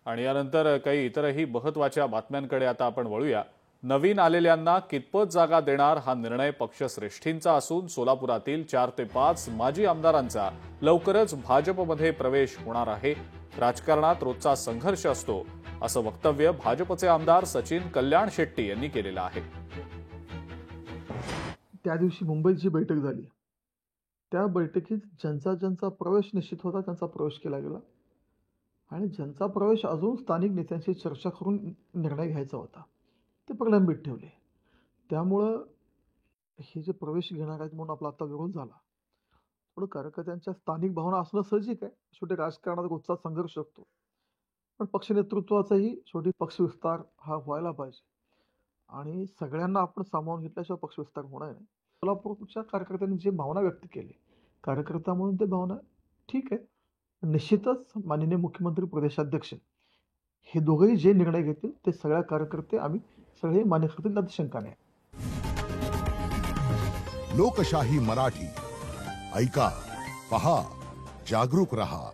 आणि यानंतर काही इतरही महत्त्वाच्या बातम्यांकडे आता आपण वळूया। नवीन आलेल्यांना कितपत जागा देणार हा निर्णय पक्षश्रेष्ठींचा असून सोलापुरातील 4 ते 5 माजी आमदारांचा लवकरच भाजपमध्ये प्रवेश होणार आहे। राजकारणात रोजचा संघर्ष असतो असं वक्तव्य भाजपचे आमदार सचिन कल्याण शेट्टी यांनी केलेलं आहे। त्या दिवशी मुंबईत जी बैठक झाली त्या बैठकीत ज्यांचा प्रवेश निश्चित होता त्यांचा प्रवेश केला गेला आणि ज्यांचा प्रवेश अजून स्थानिक नेत्यांशी चर्चा करून निर्णय घ्यायचा होता ते प्रलंबित ठेवले। त्यामुळं हे जे प्रवेश घेणार आहेत म्हणून आपला आता विरोध झाला। थोडं कार्यकर्त्यांच्या स्थानिक भावना असणं साहजिक आहे, शेवटी राजकारणात रोजचा संघर्ष असतो, पण पक्ष नेतृत्वाचाही शेवटी पक्ष विस्तार हा व्हायला पाहिजे आणि सगळ्यांना आपण सामावून घेतल्याशिवाय पक्ष विस्तार होणार नाही। सोलापूरच्या कार्यकर्त्यांनी जे भावना व्यक्त केली, कार्यकर्ता म्हणून ते भावना ठीक आहे, निश्चितच माननीय मुख्यमंत्री प्रदेशाध्यक्ष हे दोघेही जे निर्णय घेतील ते सगळ्या कार्यकर्ते आम्ही सगळे मान्य करतील यात शंका नाही। लोकशाही मराठी ऐका, पहा, जागरूक रहा।